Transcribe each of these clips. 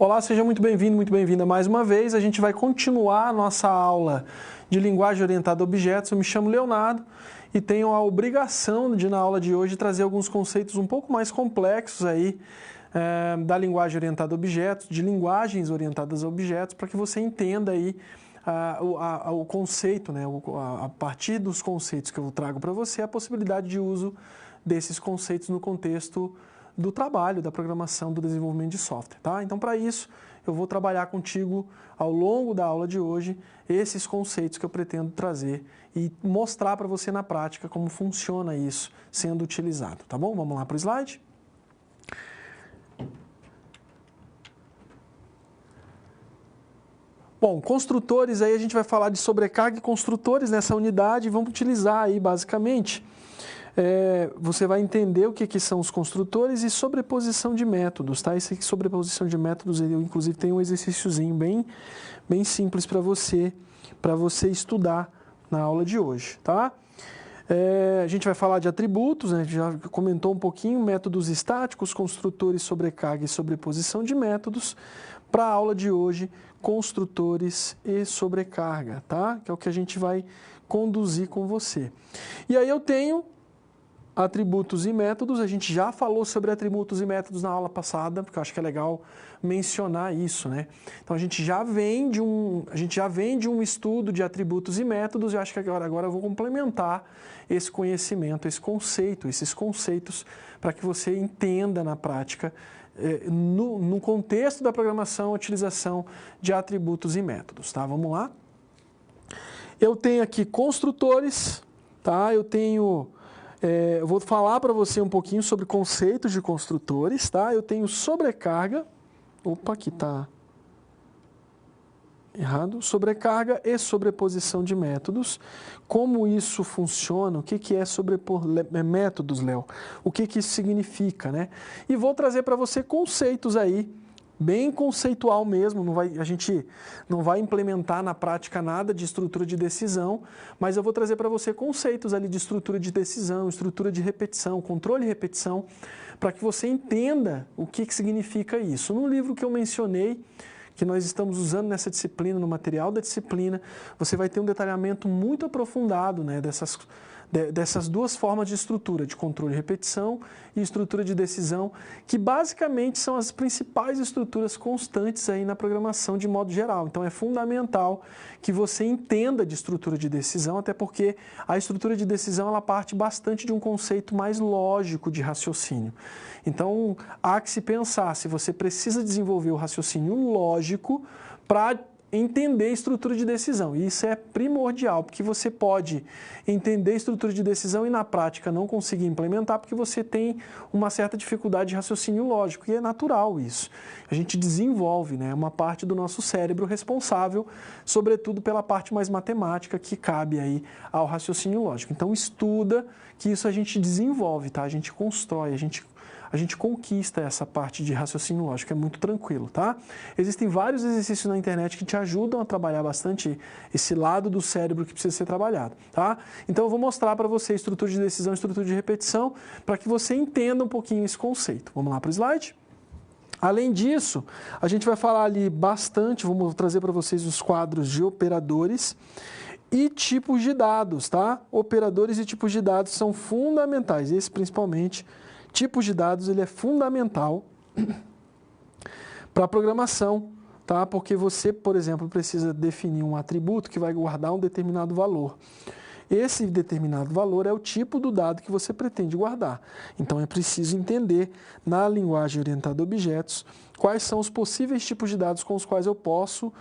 Olá, seja muito bem-vindo, muito bem-vinda mais uma vez. A gente vai continuar a nossa aula de linguagem orientada a objetos. Eu me chamo Leonardo e tenho a obrigação de, na aula de hoje, trazer alguns conceitos um pouco mais complexos aí da linguagem orientada a objetos, de linguagens orientadas a objetos, para que você entenda aí o conceito, né? A partir dos conceitos que eu trago para você, a possibilidade de uso desses conceitos no contexto do trabalho, da programação, do desenvolvimento de software, tá? Então, para isso, eu vou trabalhar contigo ao longo da aula de hoje esses conceitos que eu pretendo trazer e mostrar para você na prática como funciona isso sendo utilizado, tá bom? Vamos lá para o slide? Bom, construtores, aí a gente vai falar de sobrecarga e construtores nessa unidade e vamos utilizar aí basicamente. Você vai entender o que são os construtores e sobreposição de métodos, tá? Esse aqui, sobreposição de métodos, eu inclusive tenho um exercíciozinho bem simples para você estudar na aula de hoje, tá? A gente vai falar de atributos, né? A gente já comentou um pouquinho, métodos estáticos, construtores, sobrecarga e sobreposição de métodos. Para a aula de hoje, construtores e sobrecarga, tá? Que é o que a gente vai conduzir com você. E aí eu tenho atributos e métodos. A gente já falou sobre atributos e métodos na aula passada, porque eu acho que é legal mencionar isso, né? Então a gente já vem de um estudo de atributos e métodos, e eu acho que agora eu vou complementar esse conhecimento, esses conceitos, para que você entenda na prática, no contexto da programação, a utilização de atributos e métodos, tá? Vamos lá? Eu tenho aqui construtores, tá? Eu vou falar para você um pouquinho sobre conceitos de construtores, tá? Eu tenho sobrecarga, aqui está errado, sobrecarga e sobreposição de métodos. Como isso funciona? O que é sobrepor métodos, Léo? O que isso significa, né? E vou trazer para você conceitos aí, bem conceitual mesmo, a gente não vai implementar na prática nada de estrutura de decisão, mas eu vou trazer para você conceitos ali de estrutura de decisão, estrutura de repetição, controle e repetição, para que você entenda o que significa isso. No livro que eu mencionei, que nós estamos usando nessa disciplina, no material da disciplina, você vai ter um detalhamento muito aprofundado, né, dessas duas formas de estrutura, de controle e repetição e estrutura de decisão, que basicamente são as principais estruturas constantes aí na programação de modo geral. Então é fundamental que você entenda de estrutura de decisão, até porque a estrutura de decisão ela parte bastante de um conceito mais lógico de raciocínio. Então há que se pensar se você precisa desenvolver o raciocínio lógico para entender a estrutura de decisão. E isso é primordial, porque você pode entender a estrutura de decisão e na prática não conseguir implementar, porque você tem uma certa dificuldade de raciocínio lógico, e é natural isso. A gente desenvolve, né, uma parte do nosso cérebro responsável, sobretudo pela parte mais matemática que cabe aí ao raciocínio lógico. Então estuda que isso a gente desenvolve, tá? A gente constrói, a gente conquista essa parte de raciocínio lógico, é muito tranquilo, tá? Existem vários exercícios na internet que te ajudam a trabalhar bastante esse lado do cérebro que precisa ser trabalhado, tá? Então eu vou mostrar para você estrutura de decisão e estrutura de repetição, para que você entenda um pouquinho esse conceito. Vamos lá para o slide? Além disso, a gente vai falar ali bastante, vamos trazer para vocês os quadros de operadores e tipos de dados, tá? Operadores e tipos de dados são fundamentais, esse principalmente. Tipos de dados, ele é fundamental para a programação, tá? Porque você, por exemplo, precisa definir um atributo que vai guardar um determinado valor. Esse determinado valor é o tipo do dado que você pretende guardar. Então, é preciso entender, na linguagem orientada a objetos, quais são os possíveis tipos de dados com os quais eu posso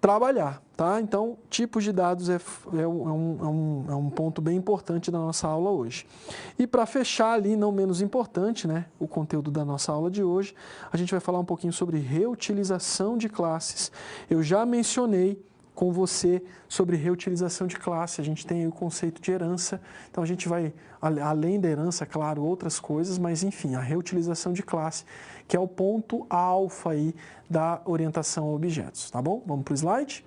trabalhar, tá? Então, tipos de dados é um ponto bem importante da nossa aula hoje. E para fechar ali, não menos importante, né, o conteúdo da nossa aula de hoje, a gente vai falar um pouquinho sobre reutilização de classes. Eu já mencionei com você sobre reutilização de classe, a gente tem aí o conceito de herança, então a gente vai, além da herança, claro, outras coisas, mas enfim, a reutilização de classe, que é o ponto alfa aí da orientação a objetos, tá bom? Vamos para o slide?